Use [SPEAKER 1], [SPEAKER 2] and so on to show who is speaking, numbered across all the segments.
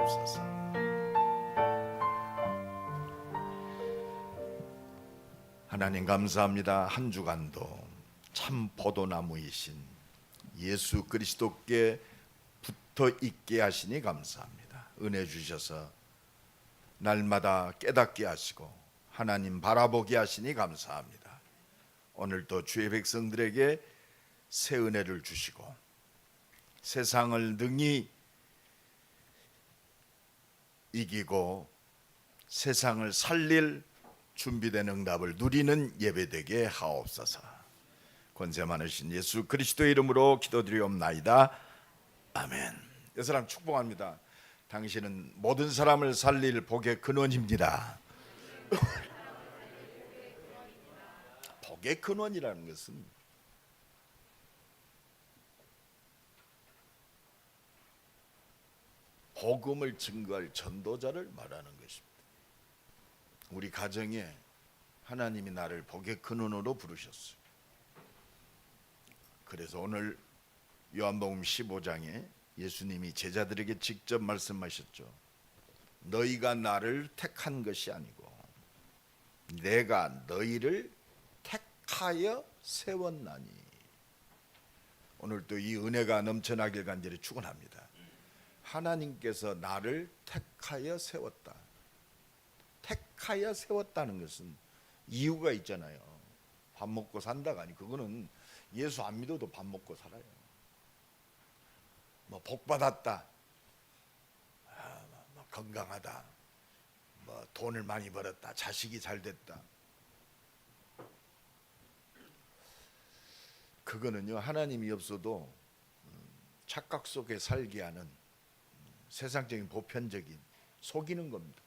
[SPEAKER 1] 주옵소서. 하나님 감사합니다. 한 주간도 참 포도나무이신 예수 그리스도께 붙어 있게 하시니 감사합니다. 은혜 주셔서 날마다 깨닫게 하시고 하나님 바라보게 하시니 감사합니다. 오늘도 주의 백성들에게 새 은혜를 주시고 세상을 능히 이기고 세상을 살릴 준비된 응답을 누리는 예배되게 하옵소서. 권세 많으신 예수 그리스도의 이름으로 기도드리옵나이다. 아멘. 이 사람 축복합니다. 당신은 모든 사람을 살릴 복의 근원입니다. 복의 근원이라는 것은 복음을 증거할 전도자를 말하는 것입니다. 우리 가정에 하나님이 나를 복의 근원으로 부르셨어요. 그래서 오늘 요한복음 15장에 예수님이 제자들에게 직접 말씀하셨죠. 너희가 나를 택한 것이 아니고 내가 너희를 택하여 세웠나니. 오늘도 이 은혜가 넘쳐나길 간절히 축원합니다. 하나님께서 나를 택하여 세웠다. 택하여 세웠다는 것은 이유가 있잖아요. 밥 먹고 산다가 아니, 그거는 예수 안 믿어도 밥 먹고 살아요. 뭐 복 받았다, 뭐 건강하다, 뭐 돈을 많이 벌었다, 자식이 잘 됐다. 그거는요, 하나님이 없어도 착각 속에 살게 하는 세상적인 보편적인 속이는 겁니다.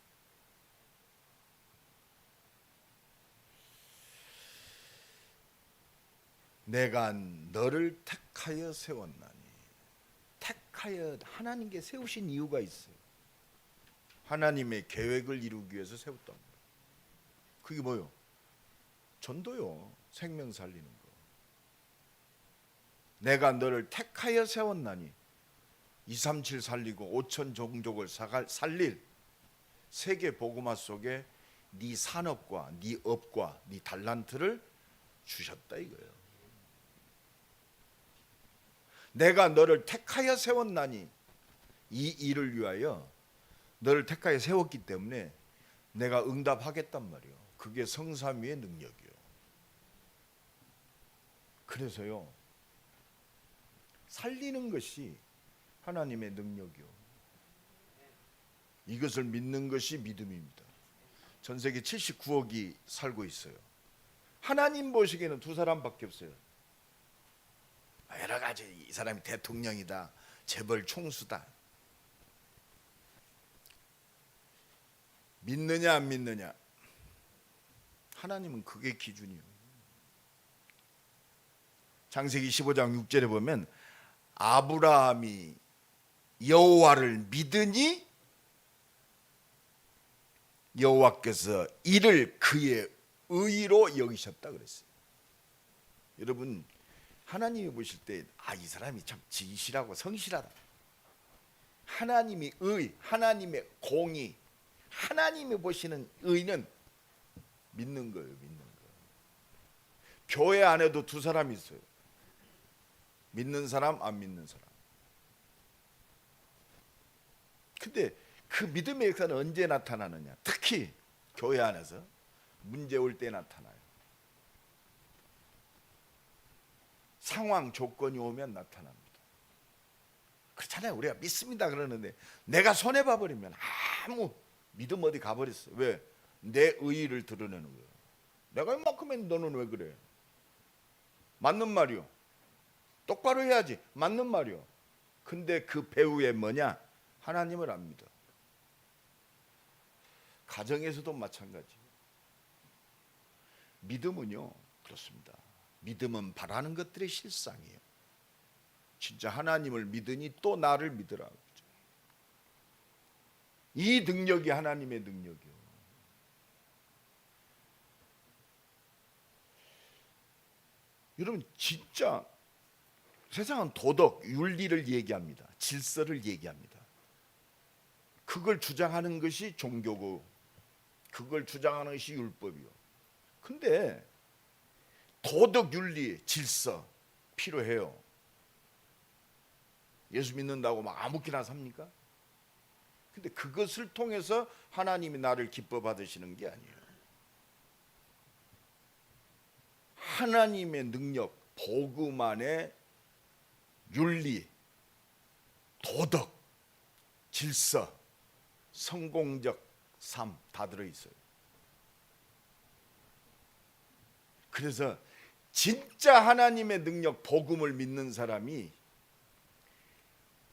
[SPEAKER 1] 내가 너를 택하여 세웠나니. 택하여 하나님께 세우신 이유가 있어요. 하나님의 계획을 이루기 위해서 세웠다. 그게 뭐요? 전도요. 생명 살리는 거. 내가 너를 택하여 세웠나니 237 살리고 5천 종족을 살릴 세계 복음화 속에 네 산업과 네 업과 네 달란트를 주셨다 이거예요. 내가 너를 택하여 세웠나니, 이 일을 위하여 너를 택하여 세웠기 때문에 내가 응답하겠단 말이에요. 그게 성삼위의 능력이요. 그래서요, 살리는 것이 하나님의 능력이요. 이것을 믿는 것이 믿음입니다. 전 세계 79억이 살고 있어요. 하나님 보시기에는 두 사람밖에 없어요. 여러 가지, 이 사람이 대통령이다, 재벌 총수다. 믿느냐 안 믿느냐, 하나님은 그게 기준이에요. 창세기 15장 6절에 보면 아브라함이 여호와를 믿으니 여호와께서 이를 그의 의로 여기셨다 그랬어요. 여러분, 하나님이 보실 때 이 사람이 참 진실하고 성실하다. 하나님이 의, 하나님의 공의, 하나님이 보시는 의는 믿는 거예요. 믿는 거. 교회 안에도 두 사람이 있어요. 믿는 사람, 안 믿는 사람. 근데 그 믿음의 역사는 언제 나타나느냐? 특히 교회 안에서 문제 올 때 나타나요. 상황, 조건이 오면 나타납니다. 그렇잖아요. 우리가 믿습니다 그러는데 내가 손해봐 버리면 아무 믿음 어디 가버렸어요. 왜? 내 의의를 드러내는 거예요. 내가 이만큼 했는데 너는 왜 그래? 맞는 말이요. 똑바로 해야지. 맞는 말이요. 근데 그 배후에 뭐냐? 하나님을 안 믿어. 가정에서도 마찬가지. 믿음은요, 그렇습니다. 믿음은 바라는 것들의 실상이에요. 진짜 하나님을 믿으니 또 나를 믿으라. 이 능력이 하나님의 능력이요. 여러분, 진짜 세상은 도덕, 윤리를 얘기합니다. 질서를 얘기합니다. 그걸 주장하는 것이 종교고 그걸 주장하는 것이 율법이요. 근데 도덕, 윤리, 질서 필요해요. 예수 믿는다고 막 아무렇게나 삽니까? 근데 그것을 통해서 하나님이 나를 기뻐 받으시는 게 아니에요. 하나님의 능력, 복음 안에 윤리, 도덕, 질서, 성공적 삶 다 들어있어요. 그래서 진짜 하나님의 능력, 복음을 믿는 사람이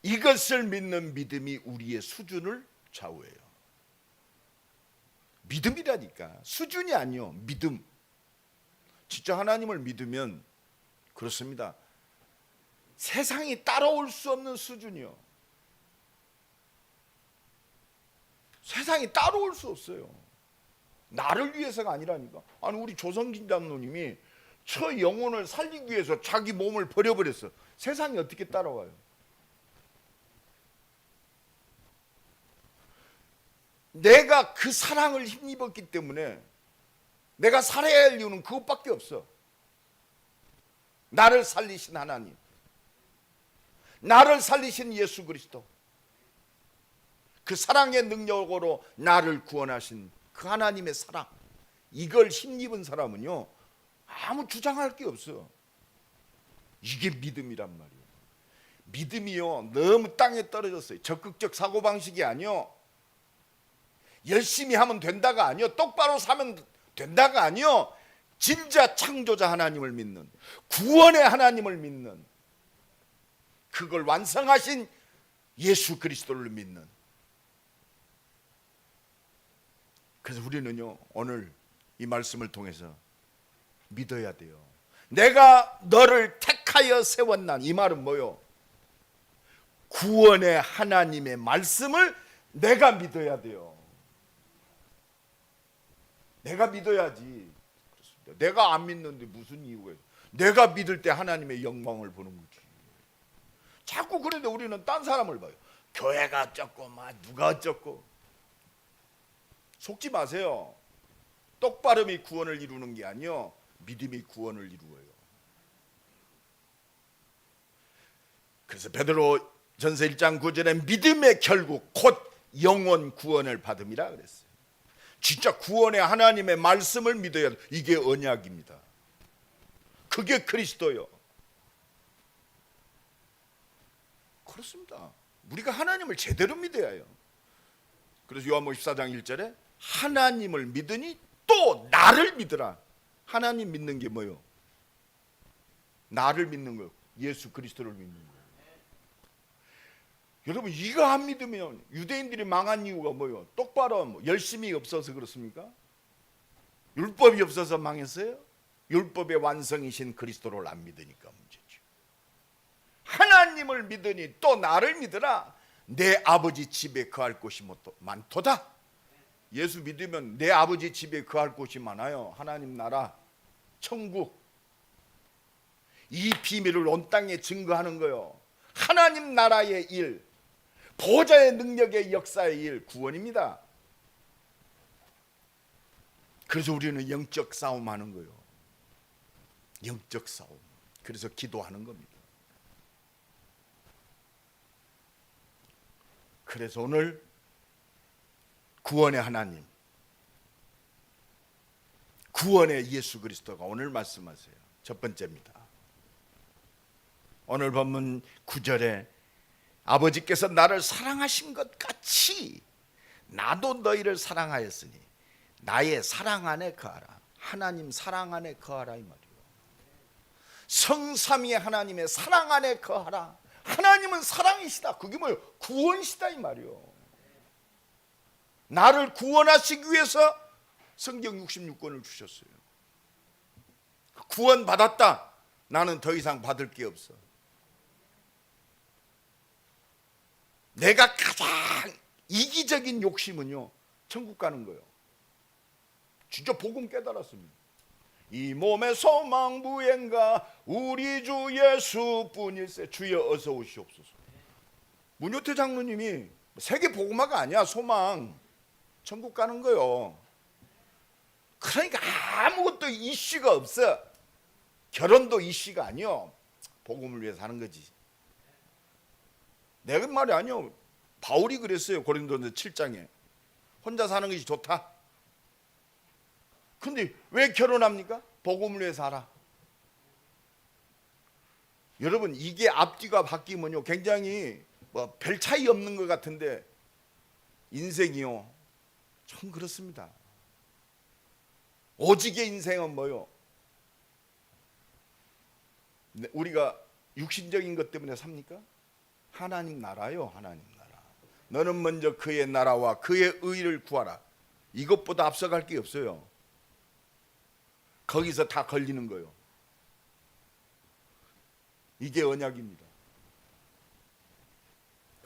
[SPEAKER 1] 이것을 믿는 믿음이 우리의 수준을 좌우해요. 믿음이라니까, 수준이 아니요, 믿음. 진짜 하나님을 믿으면 그렇습니다. 세상이 따라올 수 없는 수준이요. 세상이 따라올 수 없어요. 나를 위해서가 아니라니까. 아니 우리 조성진 장로님이 저 영혼을 살리기 위해서 자기 몸을 버려버렸어. 세상이 어떻게 따라와요? 내가 그 사랑을 힘입었기 때문에 내가 살아야 할 이유는 그것밖에 없어. 나를 살리신 하나님, 나를 살리신 예수 그리스도, 그 사랑의 능력으로 나를 구원하신 그 하나님의 사랑, 이걸 힘입은 사람은요 아무 주장할 게 없어. 이게 믿음이란 말이에요. 믿음이요 너무 땅에 떨어졌어요. 적극적 사고방식이 아니요, 열심히 하면 된다가 아니요, 똑바로 사면 된다가 아니요, 진짜 창조자 하나님을 믿는, 구원의 하나님을 믿는, 그걸 완성하신 예수 그리스도를 믿는. 그래서 우리는요 오늘 이 말씀을 통해서 믿어야 돼요. 내가 너를 택하여 세웠나, 이 말은 뭐요? 구원의 하나님의 말씀을 내가 믿어야 돼요. 내가 믿어야지. 그렇습니다. 내가 안 믿는데 무슨 이유가 있어? 내가 믿을 때 하나님의 영광을 보는 거지. 자꾸 그런데 우리는 딴 사람을 봐요. 교회가 어쩌고 막 누가 어쩌고. 속지 마세요. 똑바름이 구원을 이루는 게 아니요, 믿음이 구원을 이루어요. 그래서 베드로 전서 1장 9절에 믿음의 결국 곧 영원 구원을 받음이라 그랬어요. 진짜 구원의 하나님의 말씀을 믿어야 돼. 이게 언약입니다. 그게 그리스도요. 그렇습니다. 우리가 하나님을 제대로 믿어야 해요. 그래서 요한복음 14장 1절에 하나님을 믿으니 또 나를 믿으라. 하나님 믿는 게 뭐예요? 나를 믿는 거예요. 예수 그리스도를 믿는 거예요. 여러분 이거 안 믿으면 유대인들이 망한 이유가 뭐예요? 똑바로 열심히 없어서 그렇습니까? 율법이 없어서 망했어요? 율법의 완성이신 그리스도를 안 믿으니까 문제죠. 하나님을 믿으니 또 나를 믿으라. 내 아버지 집에 거할 곳이 많도다. 예수 믿으면 내 아버지 집에 거할 곳이 많아요. 하나님 나라, 천국. 이 비밀을 온 땅에 증거하는 거예요. 하나님 나라의 일, 보좌의 능력의 역사의 일, 구원입니다. 그래서 우리는 영적 싸움 하는 거예요. 영적 싸움. 그래서 기도하는 겁니다. 그래서 오늘 구원의 하나님, 구원의 예수 그리스도가 오늘 말씀하세요. 첫 번째입니다. 오늘 본문 9절에 아버지께서 나를 사랑하신 것 같이 나도 너희를 사랑하였으니 나의 사랑 안에 거하라. 하나님 사랑 안에 거하라 이 말이에요. 성삼위의 하나님의 사랑 안에 거하라. 하나님은 사랑이시다. 그게 뭐예요? 구원이시다 이 말이에요. 나를 구원하시기 위해서 성경 66권을 주셨어요. 구원 받았다. 나는 더 이상 받을 게 없어. 내가 가장 이기적인 욕심은요, 천국 가는 거예요. 진짜 복음 깨달았습니다. 이 몸의 소망 무엔가 우리 주 예수뿐일세. 주여 어서 오시옵소서. 문효태 장로님이 세계 복음화가 아니야. 소망 천국 가는 거요. 그러니까 아무것도 이슈가 없어. 결혼도 이슈가 아니요. 복음을 위해서 하는 거지. 내 말이 아니요. 바울이 그랬어요. 고린도전서 7장에 혼자 사는 것이 좋다. 근데 왜 결혼합니까? 복음을 위해서 하라. 여러분, 이게 앞뒤가 바뀌면요 굉장히 별 차이 없는 것 같은데 인생이요 참 그렇습니다. 오직의 인생은 뭐요? 우리가 육신적인 것 때문에 삽니까? 하나님 나라요. 하나님 나라. 너는 먼저 그의 나라와 그의 의를 구하라. 이것보다 앞서갈 게 없어요. 거기서 다 걸리는 거예요. 이게 언약입니다.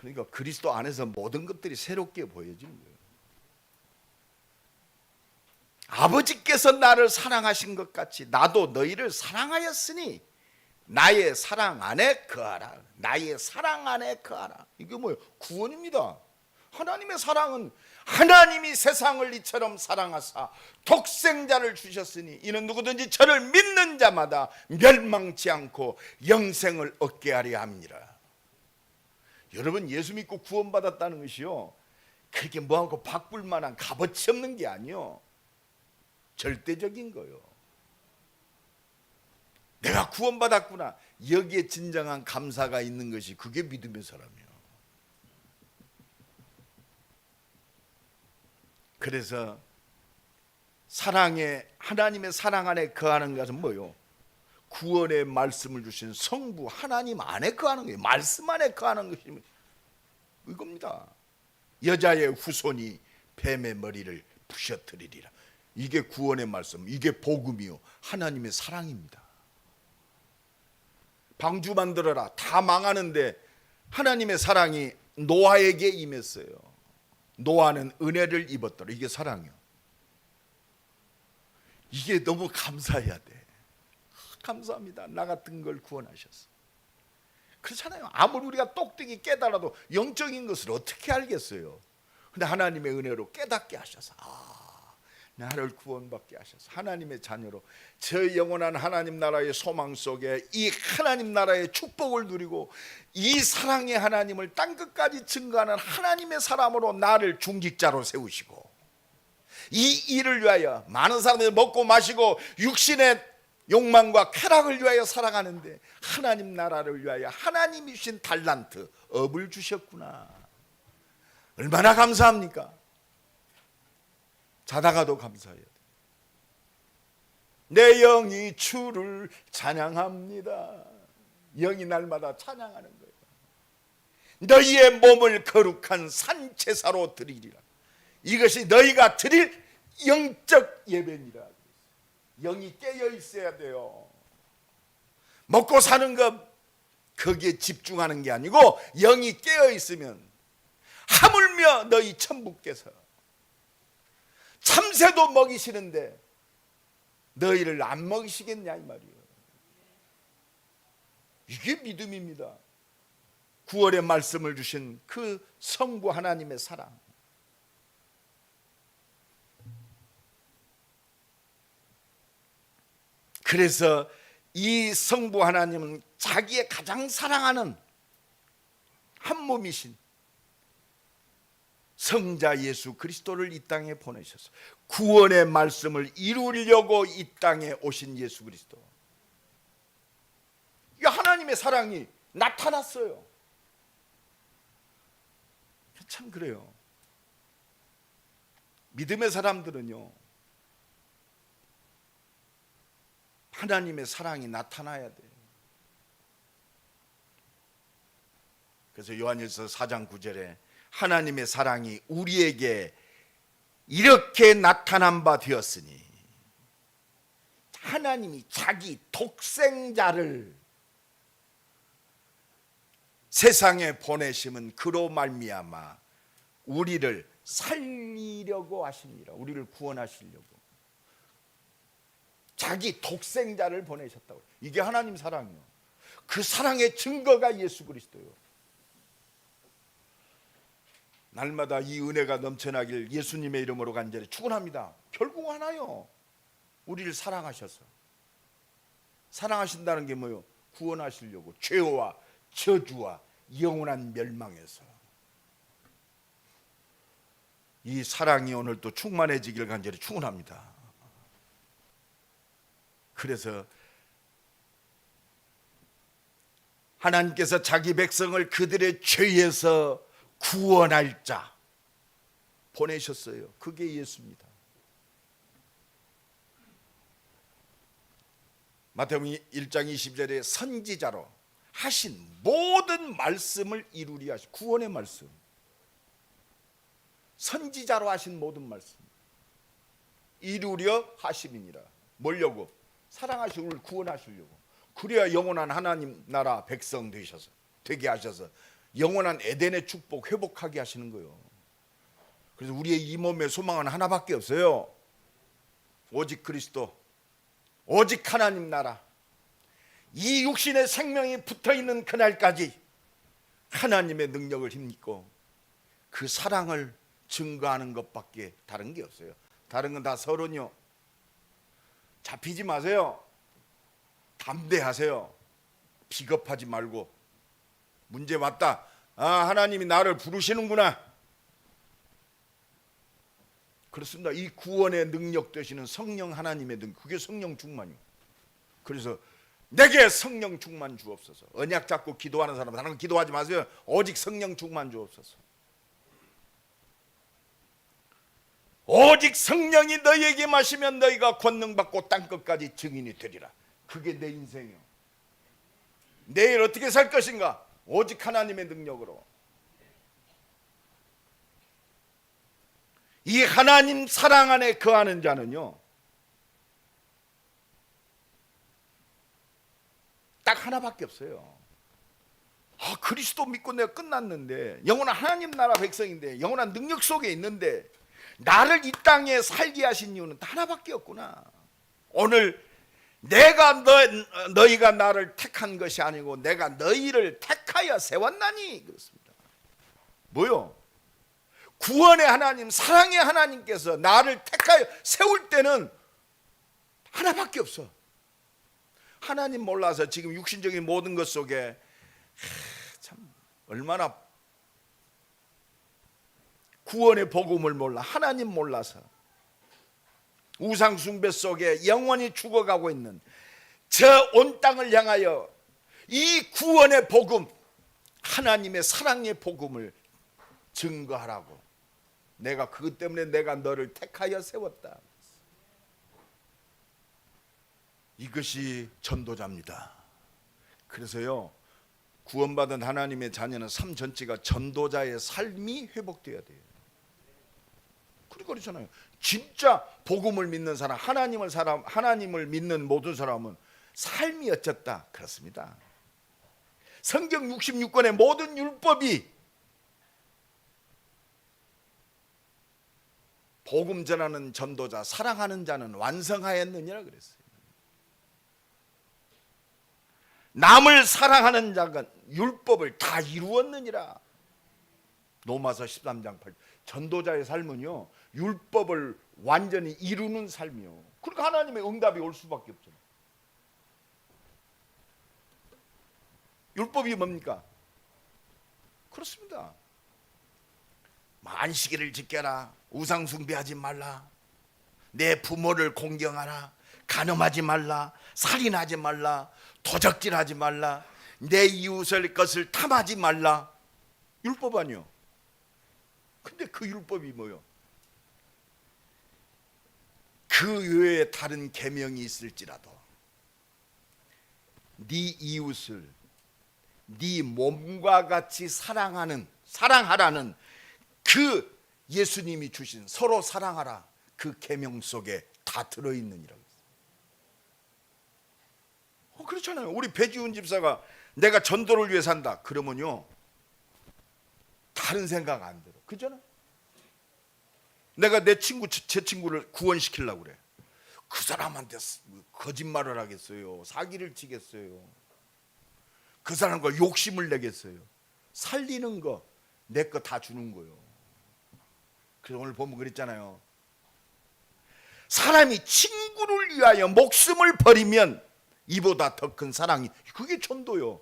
[SPEAKER 1] 그러니까 그리스도 안에서 모든 것들이 새롭게 보여지는 거예요. 아버지께서 나를 사랑하신 것 같이 나도 너희를 사랑하였으니 나의 사랑 안에 거하라. 나의 사랑 안에 거하라. 이게 뭐예요? 구원입니다. 하나님의 사랑은 하나님이 세상을 이처럼 사랑하사 독생자를 주셨으니 이는 누구든지 저를 믿는 자마다 멸망치 않고 영생을 얻게 하려 함이라. 여러분, 예수 믿고 구원받았다는 것이요 그렇게 뭐하고 바꿀 만한 값어치 없는 게 아니요 절대적인 거요. 내가 구원받았구나. 여기에 진정한 감사가 있는 것이 그게 믿음의 사람이요. 그래서 사랑에 하나님의 사랑 안에 거하는 것은 뭐요? 구원의 말씀을 주신 성부 하나님 안에 거하는 거예요. 말씀 안에 거하는 것이 이겁니다. 여자의 후손이 뱀의 머리를 부셔뜨리리라. 이게 구원의 말씀, 이게 복음이요 하나님의 사랑입니다. 방주 만들어라. 다 망하는데 하나님의 사랑이 노아에게 임했어요. 노아는 은혜를 입었더라. 이게 사랑이요. 이게 너무 감사해야 돼. 감사합니다. 나 같은 걸 구원하셨어. 그렇잖아요. 아무리 우리가 똑똑히 깨달아도 영적인 것을 어떻게 알겠어요. 근데 하나님의 은혜로 깨닫게 하셔서 나를 구원받게 하셔서 하나님의 자녀로 저 영원한 하나님 나라의 소망 속에 이 하나님 나라의 축복을 누리고 이 사랑의 하나님을 땅끝까지 증거하는 하나님의 사람으로 나를 중직자로 세우시고 이 일을 위하여 많은 사람들이 먹고 마시고 육신의 욕망과 쾌락을 위하여 살아가는데 하나님 나라를 위하여 하나님이 주신 달란트 업을 주셨구나. 얼마나 감사합니까? 자다가도 감사해야 돼. 내 영이 주를 찬양합니다. 영이 날마다 찬양하는 거예요. 너희의 몸을 거룩한 산제사로 드리리라. 이것이 너희가 드릴 영적 예배니라. 영이 깨어 있어야 돼요. 먹고 사는 것 거기에 집중하는 게 아니고 영이 깨어 있으면 하물며 너희 천부께서 참새도 먹이시는데 너희를 안 먹이시겠냐 이 말이에요. 이게 믿음입니다. 구원의 말씀을 주신 그 성부 하나님의 사랑. 그래서 이 성부 하나님은 자기의 가장 사랑하는 한 몸이신 성자 예수 그리스도를 이 땅에 보내셔서 구원의 말씀을 이루려고 이 땅에 오신 예수 그리스도. 이 하나님의 사랑이 나타났어요. 참 그래요. 믿음의 사람들은요 하나님의 사랑이 나타나야 돼요. 그래서 요한일서 4장 9절에 하나님의 사랑이 우리에게 이렇게 나타난 바 되었으니 하나님이 자기 독생자를 세상에 보내심은 그로 말미암아 우리를 살리려고 하십니다. 우리를 구원하시려고 자기 독생자를 보내셨다고. 이게 하나님 사랑이요. 그 사랑의 증거가 예수 그리스도요. 날마다 이 은혜가 넘쳐나길 예수님의 이름으로 간절히 축원합니다. 결국 하나요, 우리를 사랑하셔서. 사랑하신다는 게 뭐요? 구원하시려고, 죄와 저주와 영원한 멸망에서. 이 사랑이 오늘 또 충만해지길 간절히 축원합니다. 그래서 하나님께서 자기 백성을 그들의 죄에서 구원할 자 보내셨어요. 그게 예수입니다. 마태복음 1장 20절에 선지자로 하신 모든 말씀을 이루리 하시, 구원의 말씀, 선지자로 하신 모든 말씀 이루려 하심이니라. 뭐려고? 사랑하시고 우리를 구원하시려고. 그래야 영원한 하나님 나라 백성 되게 하셔서 영원한 에덴의 축복 회복하게 하시는 거예요. 그래서 우리의 이 몸의 소망은 하나밖에 없어요. 오직 그리스도, 오직 하나님 나라. 이 육신의 생명이 붙어있는 그날까지 하나님의 능력을 힘입고 그 사랑을 증거하는 것밖에 다른 게 없어요. 다른 건 다 서론요. 잡히지 마세요. 담대하세요. 비겁하지 말고. 문제 왔다. 아, 하나님이 나를 부르시는구나. 그렇습니다. 이 구원의 능력 되시는 성령 하나님의 능력, 그게 성령 충만이요. 그래서 내게 성령 충만 주옵소서. 언약 잡고 기도하는 사람 다른 거 기도하지 마세요. 오직 성령 충만 주옵소서. 오직 성령이 너희에게 마시면 너희가 권능 받고 땅끝까지 증인이 되리라. 그게 내 인생이요. 내일 어떻게 살 것인가? 오직 하나님의 능력으로. 이 하나님 사랑 안에 거하는 자는요, 딱 하나밖에 없어요. 아, 그리스도 믿고 내가 끝났는데, 영원한 하나님 나라 백성인데, 영원한 능력 속에 있는데 나를 이 땅에 살게 하신 이유는 하나밖에 없구나. 오늘 내가 너희가 나를 택한 것이 아니고 내가 너희를 택하여 세웠나니. 그렇습니다. 뭐요? 구원의 하나님, 사랑의 하나님께서 나를 택하여 세울 때는 하나밖에 없어. 하나님 몰라서 지금 육신적인 모든 것 속에 참 얼마나 구원의 복음을 몰라, 하나님 몰라서 우상 숭배 속에 영원히 죽어가고 있는 저 온 땅을 향하여 이 구원의 복음, 하나님의 사랑의 복음을 증거하라고. 내가 그것 때문에 내가 너를 택하여 세웠다. 이것이 전도자입니다. 그래서요, 구원받은 하나님의 자녀는 삶 전체가 전도자의 삶이 회복되어야 돼요. 그러잖아요. 진짜 복음을 믿는 사람, 하나님을 믿는 모든 사람은 삶이 어쨌다. 그렇습니다. 성경 66권의 모든 율법이 복음 전하는 전도자, 사랑하는 자는 완성하였느니라 그랬어요. 남을 사랑하는 자가 율법을 다 이루었느니라. 로마서 13장 8절. 전도자의 삶은요, 율법을 완전히 이루는 삶이요. 그러니까 하나님의 응답이 올 수밖에 없잖아요. 율법이 뭡니까? 그렇습니다. 안식일을 지켜라, 우상 숭배하지 말라, 내 부모를 공경하라, 간음하지 말라, 살인하지 말라, 도적질하지 말라, 내 이웃의 것을 탐하지 말라. 율법 아니요. 근데 그 율법이 뭐요? 그 외에 다른 계명이 있을지라도 네 이웃을 네 몸과 같이 사랑하라는 그 예수님이 주신 서로 사랑하라 그 계명 속에 다 들어있느니라. 그렇잖아요. 우리 배지훈 집사가 내가 전도를 위해 산다 그러면요, 다른 생각 안 들어. 그잖아. 내가 제 친구를 구원시키려고 그래. 그 사람한테 거짓말을 하겠어요? 사기를 치겠어요? 그 사람과 욕심을 내겠어요? 살리는 거 내 거 다 주는 거요. 그래서 오늘 보면 그랬잖아요. 사람이 친구를 위하여 목숨을 버리면 이보다 더 큰 사랑이, 그게 전도요.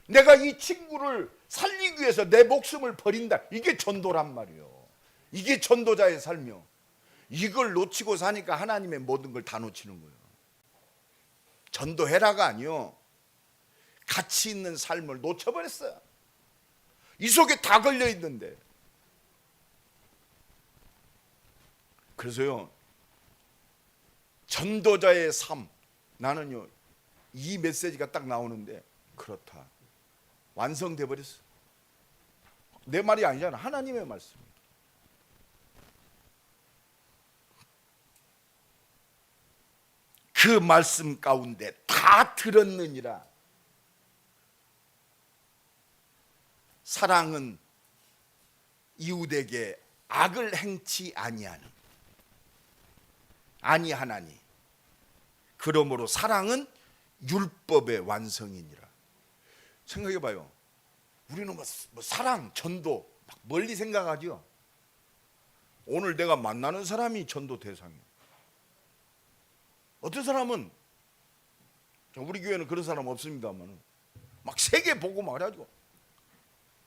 [SPEAKER 1] 내가 이 친구를 살리기 위해서 내 목숨을 버린다, 이게 전도란 말이요. 이게 전도자의 삶이요. 이걸 놓치고 사니까 하나님의 모든 걸 다 놓치는 거예요. 전도해라가 아니요, 가치 있는 삶을 놓쳐버렸어요. 이 속에 다 걸려 있는데. 그래서요, 전도자의 삶, 나는요 이 메시지가 딱 나오는데 그렇다, 완성돼 버렸어. 내 말이 아니잖아, 하나님의 말씀. 그 말씀 가운데 다 들었느니라. 사랑은 이웃에게 악을 행치 아니하나니 그러므로 사랑은 율법의 완성이니라. 생각해봐요. 우리는 뭐 사랑, 전도 막 멀리 생각하죠. 오늘 내가 만나는 사람이 전도 대상이에요. 어떤 사람은, 우리 교회는 그런 사람 없습니다만, 막 세계 보고 말하죠.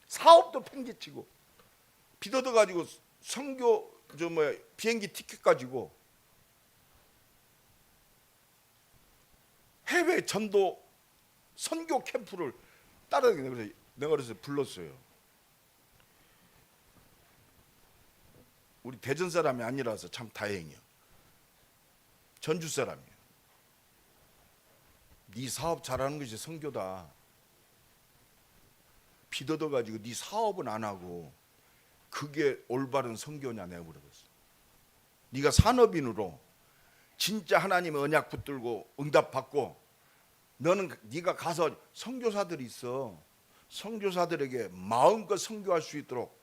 [SPEAKER 1] 사업도 팽개치고 빚어도 가지고 선교 비행기 티켓 가지고 해외 전도 선교 캠프를 따라다니는. 내가 그래서 불렀어요. 우리 대전 사람이 아니라서 참 다행이야. 전주 사람이야. 네 사업 잘하는 것이 선교다. 빚어도 가지고 네 사업은 안 하고 그게 올바른 선교냐, 내가 물어봤어. 네가 산업인으로 진짜 하나님의 언약 붙들고 응답 받고, 네가 가서 선교사들이 있어. 선교사들에게 마음껏 선교할 수 있도록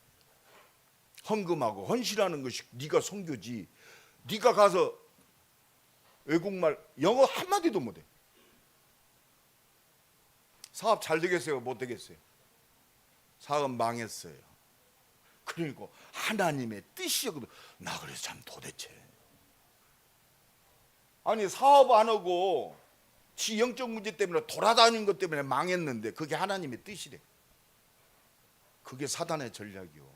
[SPEAKER 1] 헌금하고 헌신하는 것이 네가 선교지. 네가 가서 외국말 영어 한마디도 못해. 사업 잘 되겠어요? 못 되겠어요? 사업 망했어요. 그러니까 하나님의 뜻이었거든. 나 그래서 참 도대체, 아니 사업 안 하고 지 영적 문제 때문에 돌아다니는 것 때문에 망했는데 그게 하나님의 뜻이래. 그게 사단의 전략이요.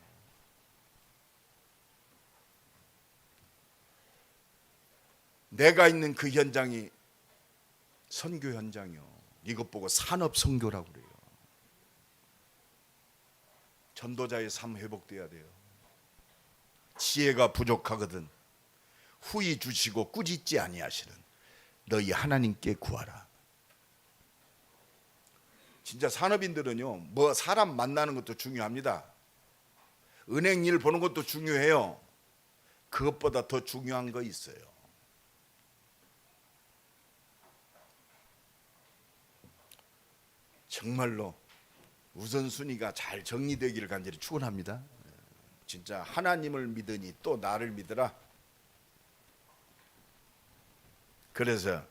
[SPEAKER 1] 내가 있는 그 현장이 선교 현장이요. 이것 보고 산업 선교라고 그래요. 전도자의 삶 회복돼야 돼요. 지혜가 부족하거든 후히 주시고 꾸짖지 아니하시는 너희 하나님께 구하라. 진짜 산업인들은요, 뭐 사람 만나는 것도 중요합니다. 은행 일 보는 것도 중요해요. 그것보다 더 중요한 거 있어요. 정말로 우선순위가 잘 정리되기를 간절히 축원합니다. 진짜 하나님을 믿으니 또 나를 믿으라. 그래서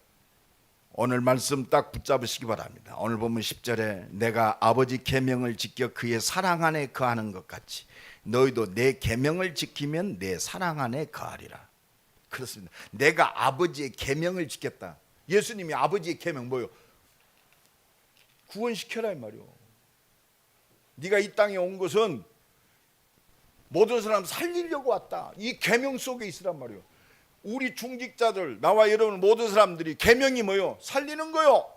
[SPEAKER 1] 오늘 말씀 딱 붙잡으시기 바랍니다. 오늘 보면 10절에 내가 아버지 계명을 지켜 그의 사랑 안에 거하는 것 같이 너희도 내 계명을 지키면 내 사랑 안에 거하리라. 그렇습니다. 내가 아버지의 계명을 지켰다. 예수님이 아버지의 계명 뭐요? 구원시켜라 이 말이요. 네가 이 땅에 온 것은 모든 사람 살리려고 왔다. 이 계명 속에 있으란 말이요. 우리 중직자들, 나와 여러분 모든 사람들이 계명이 뭐요? 살리는 거요.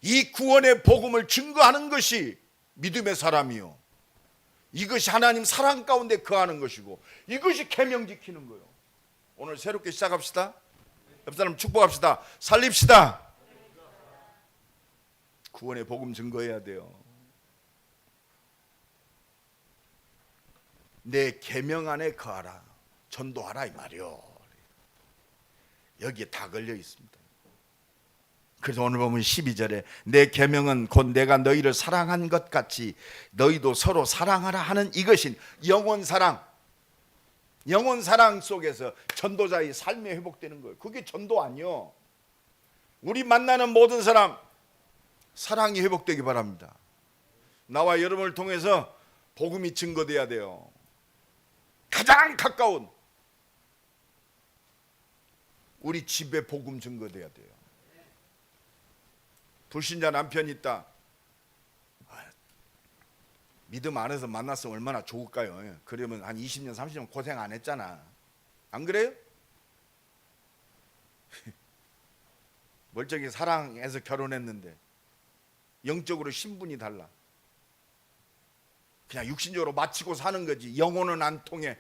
[SPEAKER 1] 이 구원의 복음을 증거하는 것이 믿음의 사람이요. 이것이 하나님 사랑 가운데 거하는 것이고 이것이 계명 지키는 거요. 오늘 새롭게 시작합시다. 옆 사람 축복합시다. 살립시다. 구원의 복음 증거해야 돼요. 내 계명 안에 거하라. 전도하라 이 말이요. 여기에 다 걸려 있습니다. 그래서 오늘 보면 12절에 내 계명은 곧 내가 너희를 사랑한 것 같이 너희도 서로 사랑하라 하는 이것인 영원 사랑. 영원 사랑 속에서 전도자의 삶이 회복되는 거예요. 그게 전도 아니요. 우리 만나는 모든 사람 사랑이 회복되기 바랍니다. 나와 여러분을 통해서 복음이 증거돼야 돼요. 가장 가까운 우리 집에 복음 증거돼야 돼요. 불신자 남편이 있다. 믿음 안에서 만났으면 얼마나 좋을까요? 그러면 한 20년 30년 고생 안 했잖아. 안 그래요? 멀쩡히 사랑해서 결혼했는데 영적으로 신분이 달라. 그냥 육신적으로 마치고 사는 거지. 영혼은 안 통해.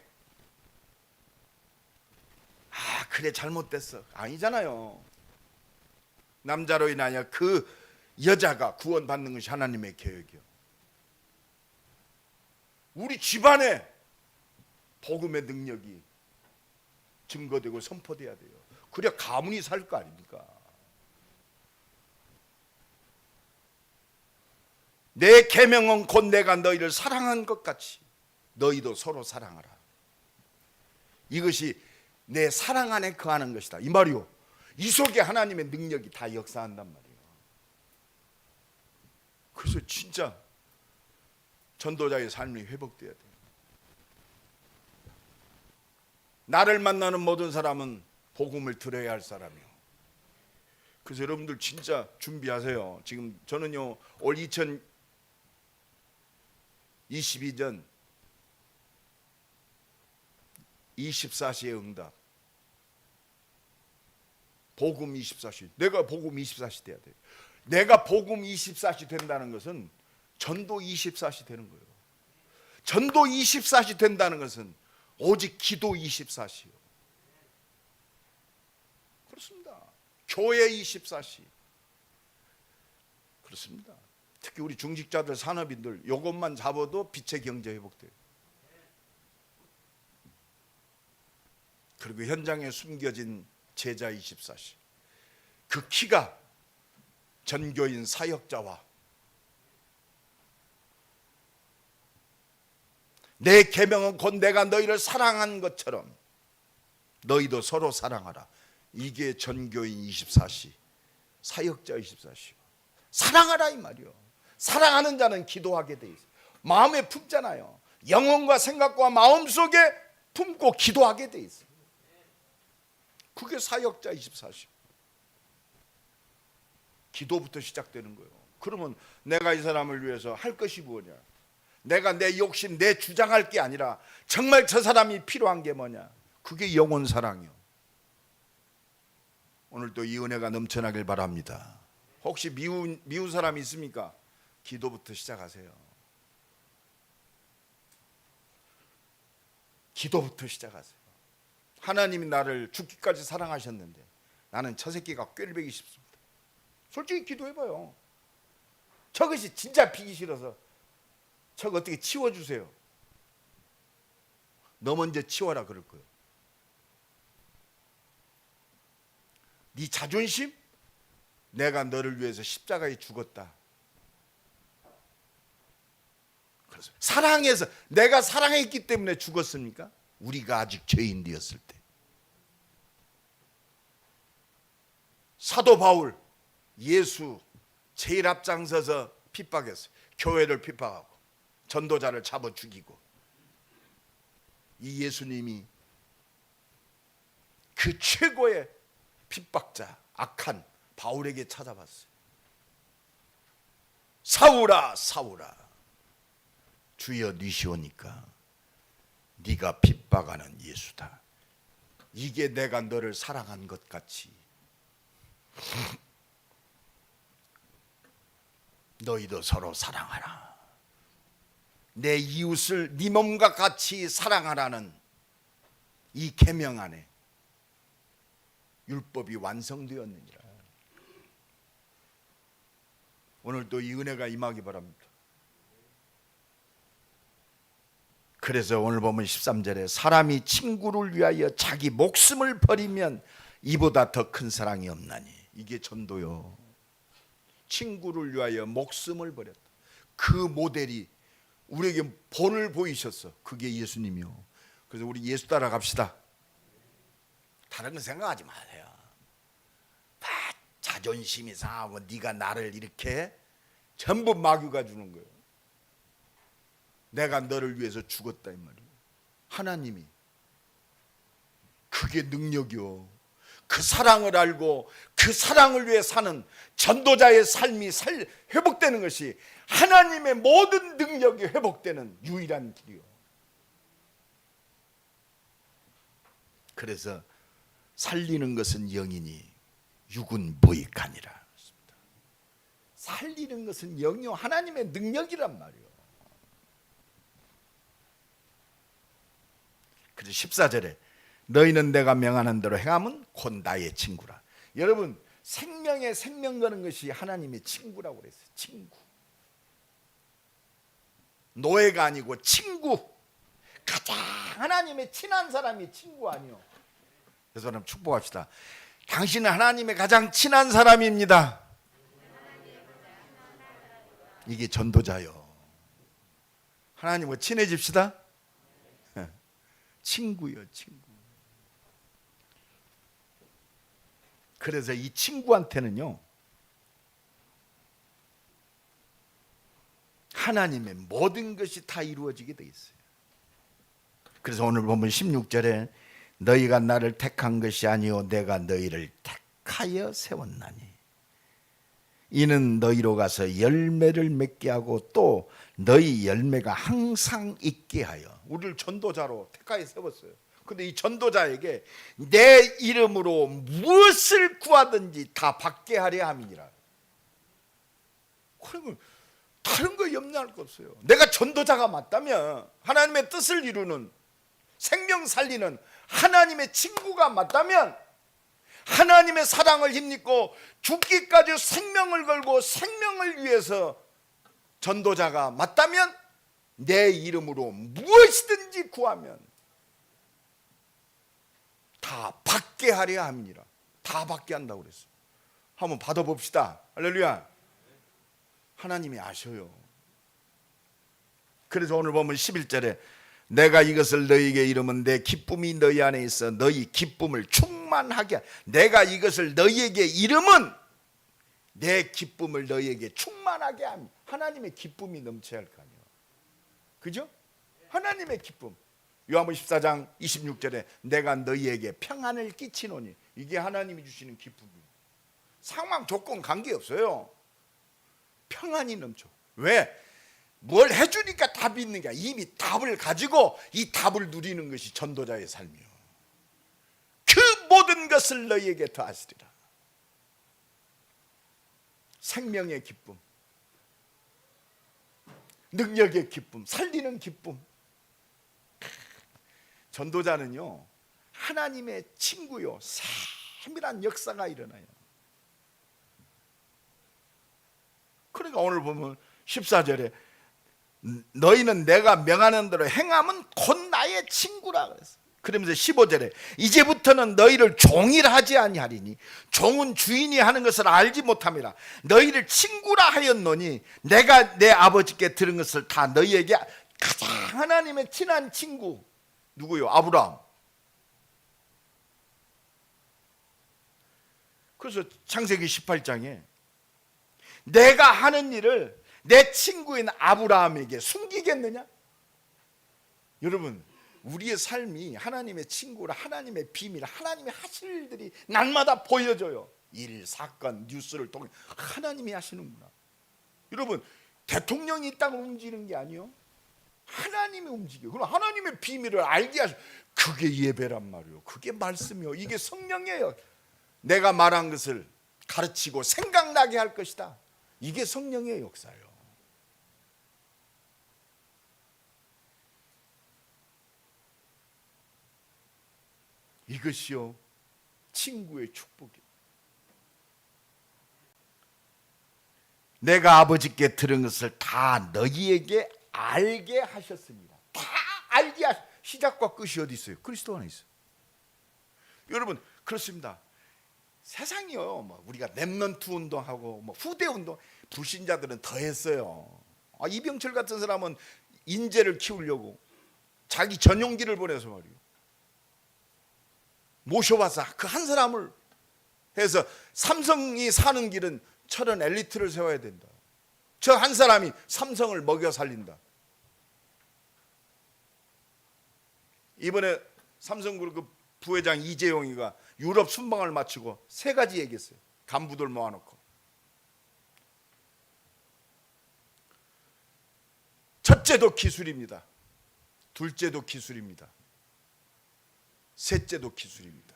[SPEAKER 1] 그래 잘못됐어. 아니잖아요. 남자로 인하여 그 여자가 구원받는 것이 하나님의 계획이요. 우리 집안에 복음의 능력이 증거되고 선포돼야 돼요. 그래야 가문이 살 거 아닙니까? 내 계명은 곧 내가 너희를 사랑한 것 같이 너희도 서로 사랑하라. 이것이 내 사랑 안에 거하는 것이다. 이 말이요. 이 속에 하나님의 능력이 다 역사한단 말이에요. 그래서 진짜 전도자의 삶이 회복돼야 돼요. 나를 만나는 모든 사람은 복음을 들어야 할 사람이요. 그래서 여러분들 진짜 준비하세요. 지금 저는요 올 2022년 24시의 응답, 복음 24시. 내가 복음 24시 돼야 돼요. 내가 복음 24시 된다는 것은 전도 24시 되는 거예요. 전도 24시 된다는 것은 오직 기도 24시요. 그렇습니다. 교회 24시. 그렇습니다. 특히 우리 중직자들, 산업인들 이것만 잡아도 빛의 경제 회복돼요. 그리고 현장에 숨겨진 제자 24시. 그 키가 전교인 사역자와 내 계명은 곧 내가 너희를 사랑한 것처럼 너희도 서로 사랑하라. 이게 전교인 24시, 사역자 24시. 사랑하라 이 말이요. 사랑하는 자는 기도하게 돼 있어요. 마음에 품잖아요. 영혼과 생각과 마음속에 품고 기도하게 돼 있어요. 그게 사역자 24시. 기도부터 시작되는 거예요. 그러면 내가 이 사람을 위해서 할 것이 뭐냐? 내가 내 욕심, 내 주장할 게 아니라 정말 저 사람이 필요한 게 뭐냐? 그게 영혼 사랑이요. 오늘도 이 은혜가 넘쳐나길 바랍니다. 혹시 미운 사람이 있습니까? 기도부터 시작하세요. 기도부터 시작하세요. 하나님이 나를 죽기까지 사랑하셨는데 나는 저 새끼가 꾀를 싶습니다. 솔직히 기도해봐요. 저것이 진짜 피기 싫어서 저거 어떻게 치워주세요. 너 먼저 치워라 그럴 거예요. 네 자존심? 내가 너를 위해서 십자가에 죽었다. 그래서 사랑해서, 내가 사랑했기 때문에 죽었습니까? 우리가 아직 죄인되었을 때. 사도 바울, 예수 제일 앞장서서 핍박했어요. 교회를 핍박하고 전도자를 잡아 죽이고. 이 예수님이 그 최고의 핍박자, 악한 바울에게 찾아왔어요. 사울아, 사울아, 주여 니시오니까 네가 핍박하는 예수다. 이게 내가 너를 사랑한 것 같이 너희도 서로 사랑하라. 내 이웃을 네 몸과 같이 사랑하라는 이 계명 안에 율법이 완성되었느니라. 오늘도 이 은혜가 임하기 바랍니다. 그래서 오늘 보면 13절에 사람이 친구를 위하여 자기 목숨을 버리면 이보다 더 큰 사랑이 없나니. 이게 전도요. 친구를 위하여 목숨을 버렸다. 그 모델이 우리에게 본을 보이셨어. 그게 예수님이요. 그래서 우리 예수 따라갑시다. 다른 거 생각하지 마세요. 다 자존심이 상하고 네가 나를 이렇게 전부 마귀가 주는 거예요. 내가 너를 위해서 죽었다 이 말이에요. 하나님이. 그게 능력이요. 그 사랑을 알고 그 사랑을 위해 사는 전도자의 삶이 회복되는 것이 하나님의 모든 능력이 회복되는 유일한 길이요. 그래서 살리는 것은 영이니 육은 무익하니라. 살리는 것은 영이요, 하나님의 능력이란 말이요. 그래서 14절에 너희는 내가 명하는 대로 행하면 곧 나의 친구라. 여러분, 생명에 생명 거는 것이 하나님의 친구라고 그랬어요. 친구. 노예가 아니고 친구. 가장 하나님의 친한 사람이 친구 아니요. 그래서 여러분 축복합시다. 당신은 하나님의 가장 친한 사람입니다. 이게 전도자요. 하나님과 친해집시다. 친구요, 친구. 그래서 이 친구한테는요, 하나님의 모든 것이 다 이루어지게 돼 있어요. 그래서 오늘 보면 16절에 너희가 나를 택한 것이 아니요 내가 너희를 택하여 세웠나니 이는 너희로 가서 열매를 맺게 하고 또 너희 열매가 항상 있게 하여. 우리를 전도자로 택하여 세웠어요. 근데 이 전도자에게 내 이름으로 무엇을 구하든지 다 받게 하려 함이니라. 그러면 다른 거 염려할 거 없어요. 내가 전도자가 맞다면, 하나님의 뜻을 이루는 생명 살리는 하나님의 친구가 맞다면, 하나님의 사랑을 힘입고 죽기까지 생명을 걸고 생명을 위해서 전도자가 맞다면 내 이름으로 무엇이든지 구하면 다 받게 하려 함이니라. 다 받게 한다고 그랬어요. 한번 받아봅시다. 할렐루야. 하나님이 아셔요. 그래서 오늘 보면 11절에 내가 이것을 너희에게 이르면 내 기쁨이 너희 안에 있어 너희 기쁨을 충만하게. 내가 이것을 너희에게 이르면 내 기쁨을 너희에게 충만하게 함. 하나님의 기쁨이 넘쳐야 할 거 아니에요. 그죠? 하나님의 기쁨. 요한복음 14장 26절에 내가 너희에게 평안을 끼치노니. 이게 하나님이 주시는 기쁨이에요. 상황 조건 관계없어요. 평안이 넘쳐. 왜? 뭘 해주니까 답이 있는 게 아니라 이미 답을 가지고 이 답을 누리는 것이 전도자의 삶이요. 그 모든 것을 너희에게 더하시리라. 생명의 기쁨, 능력의 기쁨, 살리는 기쁨. 전도자는요, 하나님의 친구요, 세밀한 역사가 일어나요. 그러니까 오늘 보면 14절에 너희는 내가 명하는 대로 행하면 곧 나의 친구라 그랬어요. 그러면서 15절에 이제부터는 너희를 종일하지 아니하리니 종은 주인이 하는 것을 알지 못함이라. 너희를 친구라 하였노니 내가 내 아버지께 들은 것을 다 너희에게. 가장 하나님의 친한 친구 누구요? 아브라함. 그래서 창세기 18장에 내가 하는 일을 내 친구인 아브라함에게 숨기겠느냐? 여러분, 우리의 삶이 하나님의 친구라, 하나님의 비밀, 하나님이 하실 일들이 날마다 보여져요. 일, 사건, 뉴스를 통해 하나님이 하시는구나. 여러분, 대통령이 이 땅을 움직이는 게 아니요, 하나님이 움직여요. 그럼 하나님의 비밀을 알게 하셔. 그게 예배란 말이요, 그게 말씀이요, 이게 성령이에요. 내가 말한 것을 가르치고 생각나게 할 것이다. 이게 성령의 역사예요. 이것이요 친구의 축복이에요. 내가 아버지께 들은 것을 다 너희에게 알게 하셨습니다. 다 알게 시작과 끝이 어디 있어요? 그리스도 안에 있어요. 여러분, 그렇습니다. 세상이요, 뭐 우리가 렘넌트 운동하고 뭐 후대 운동, 불신자들은 더 했어요. 이병철 같은 사람은 인재를 키우려고 자기 전용기를 보내서 말이에요, 모셔와서 그 한 사람을 해서 삼성이 사는 길은 저런 엘리트를 세워야 된다. 저 한 사람이 삼성을 먹여 살린다. 이번에 삼성그룹 부회장 이재용이가 유럽 순방을 마치고 세 가지 얘기했어요. 간부들 모아놓고. 첫째도 기술입니다. 둘째도 기술입니다. 셋째도 기술입니다.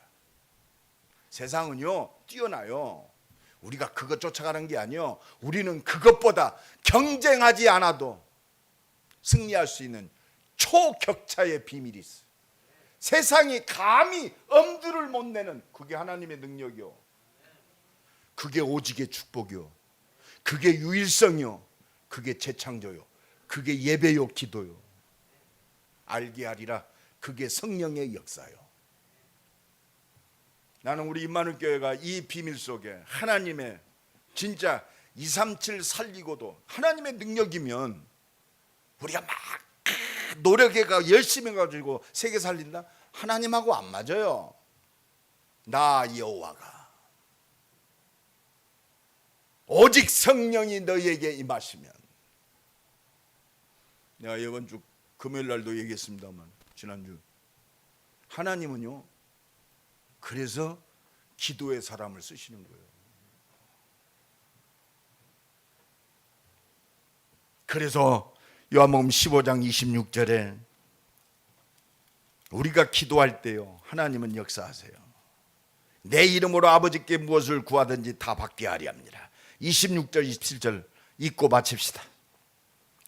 [SPEAKER 1] 세상은요 뛰어나요. 우리가 그것 쫓아가는 게 아니요. 우리는 그것보다 경쟁하지 않아도 승리할 수 있는 초격차의 비밀이 있어요. 세상이 감히 엄두를 못 내는 그게 하나님의 능력이요. 그게 오직의 축복이요. 그게 유일성이요. 그게 재창조요. 그게 예배요 기도요. 알게 하리라. 그게 성령의 역사요. 나는 우리 임마누엘 교회가 이 비밀 속에 하나님의 진짜 237 살리고도 하나님의 능력이면 우리가 막 노력해가 열심히 해가지고 세계 살린다? 하나님하고 안 맞아요. 나 여호와가 오직 성령이 너희에게 임하시면. 내가 이번 주 금요일 날도 얘기했습니다만 지난주 하나님은요 그래서 기도의 사람을 쓰시는 거예요. 그래서 요한복음 15장 26절에 우리가 기도할 때요 하나님은 역사하세요. 내 이름으로 아버지께 무엇을 구하든지 다 받게 하리 합니다. 26절 27절 읽고 마칩시다.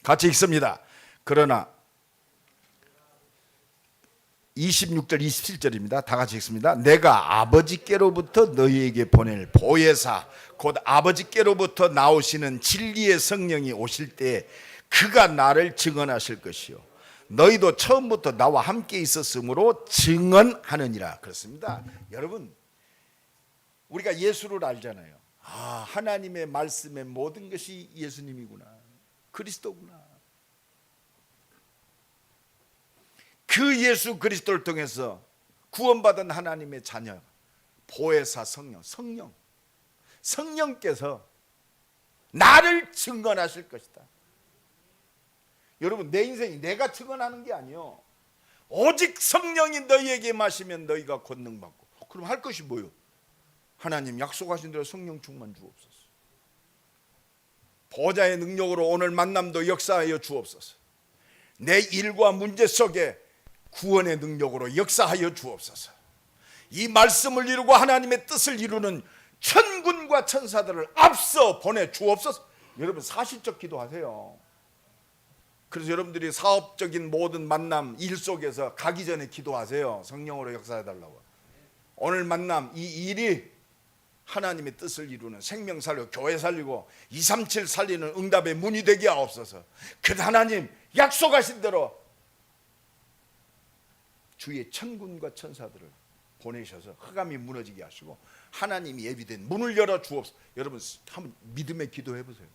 [SPEAKER 1] 같이 읽습니다. 그러나 26절 27절입니다. 다 같이 읽습니다. 내가 아버지께로부터 너희에게 보낼 보혜사 곧 아버지께로부터 나오시는 진리의 성령이 오실 때 그가 나를 증언하실 것이요 너희도 처음부터 나와 함께 있었으므로 증언하느니라. 그렇습니다. 여러분 우리가 예수를 알잖아요. 아, 하나님의 말씀의 모든 것이 예수님이구나. 그리스도구나. 그 예수 그리스도를 통해서 구원받은 하나님의 자녀 보혜사 성령께서 나를 증언하실 것이다. 여러분 내 인생이 내가 증언하는 게 아니요 오직 성령이 너희에게 마시면 너희가 권능 받고. 그럼 할 것이 뭐요? 하나님 약속하신 대로 성령 충만 주옵소서. 보좌의 능력으로 오늘 만남도 역사하여 주옵소서. 내 일과 문제 속에 구원의 능력으로 역사하여 주옵소서. 이 말씀을 이루고 하나님의 뜻을 이루는 천군과 천사들을 앞서 보내 주옵소서. 여러분 사실적 기도하세요. 그래서 여러분들이 사업적인 모든 만남 일 속에서 가기 전에 기도하세요. 성령으로 역사해달라고. 오늘 만남 이 일이 하나님의 뜻을 이루는 생명 살리고 교회 살리고 237 살리는 응답의 문이 되게 하옵소서. 그 하나님 약속하신 대로 주의 천군과 천사들을 보내셔서 흑암이 무너지게 하시고 하나님이 예비된 문을 열어 주옵소서. 여러분 한번 믿음의 기도해 보세요.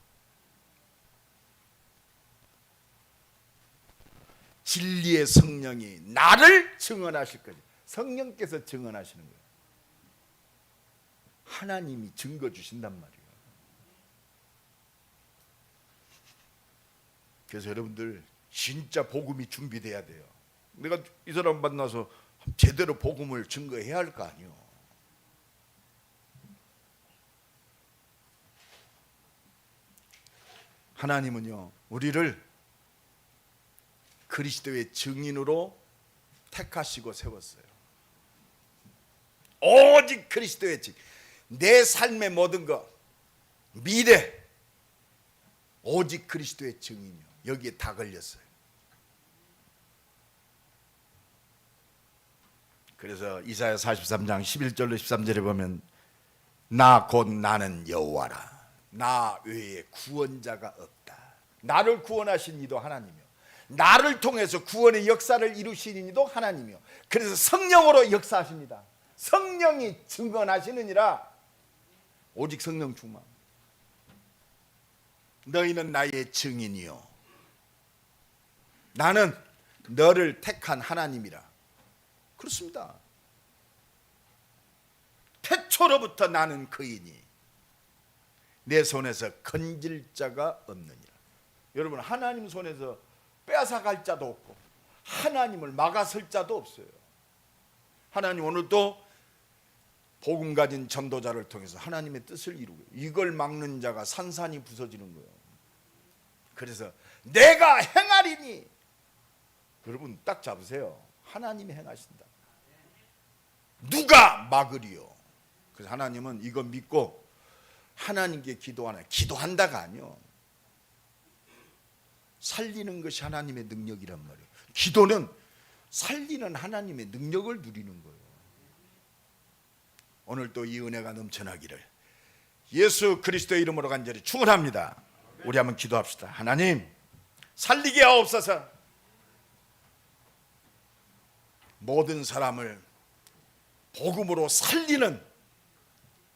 [SPEAKER 1] 진리의 성령이 나를 증언하실 거지. 성령께서 증언하시는 거예요. 하나님이 증거 주신단 말이에요. 그래서 여러분들 진짜 복음이 준비돼야 돼요. 내가 이 사람 만나서 제대로 복음을 증거해야 할 거 아니에요. 하나님은요 우리를 그리스도의 증인으로 택하시고 세웠어요. 오직 그리스도의 증인. 내 삶의 모든 것 미래 오직 그리스도의 증인이요. 여기에 다 걸렸어요. 그래서 이사야 43장 11절로 13절에 보면 나 곧 나는 여호와라. 나 외에 구원자가 없다. 나를 구원하신 이도 하나님이요 나를 통해서 구원의 역사를 이루신 이도 하나님이요 그래서 성령으로 역사하십니다. 성령이 증언하시느니라. 오직 성령 충만. 너희는 나의 증인이요 나는 너를 택한 하나님이라. 그렇습니다. 태초로부터 나는 그이니 내 손에서 건질 자가 없느니라. 여러분 하나님 손에서 빼앗아갈 자도 없고 하나님을 막아설 자도 없어요. 하나님 오늘도 복음 가진 전도자를 통해서 하나님의 뜻을 이루고, 이걸 막는 자가 산산이 부서지는 거예요. 그래서 내가 행하리니, 여러분 딱 잡으세요. 하나님이 행하신다. 누가 막으리요? 그래서 하나님은 이거 믿고 하나님께 기도하나, 기도한다가 아니요, 살리는 것이 하나님의 능력이란 말이에요. 기도는 살리는 하나님의 능력을 누리는 거예요. 오늘 또 이 은혜가 넘쳐나기를 예수 그리스도의 이름으로 간절히 축원합니다. 우리 한번 기도합시다. 하나님, 살리게 하옵소서. 모든 사람을 복음으로 살리는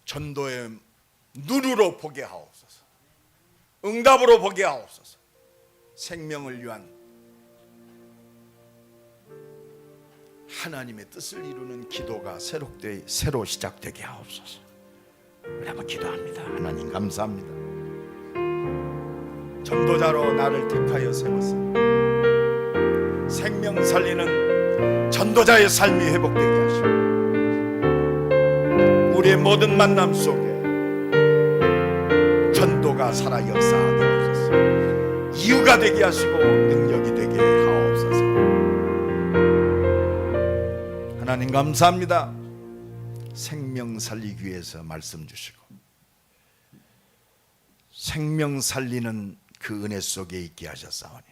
[SPEAKER 1] 전도의 눈으로 보게 하옵소서. 응답으로 보게 하옵소서. 생명을 위한 하나님의 뜻을 이루는 기도가 새로 시작되게 하옵소서. 우리 한번 기도합니다. 하나님 감사합니다. 전도자로 나를 택하여 세워서 생명 살리는 전도자의 삶이 회복되게 하시고, 우리의 모든 만남 속에 전도가 살아 역사하게 하옵소서. 이유가 되게 하시고 능력이 되게 하옵소서. 하나님 감사합니다. 생명 살리기 위해서 말씀 주시고, 생명 살리는 그 은혜 속에 있게 하셨사오니,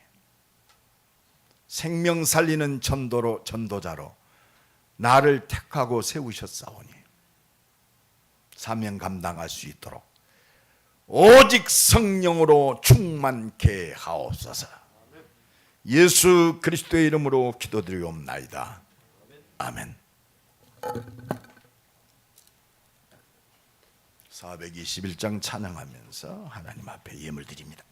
[SPEAKER 1] 생명 살리는 전도자로 나를 택하고 세우셨사오니, 사명 감당할 수 있도록 오직 성령으로 충만케 하옵소서. 예수 그리스도의 이름으로 기도드리옵나이다. 아멘. 421장 찬양하면서 하나님 앞에 예물 드립니다.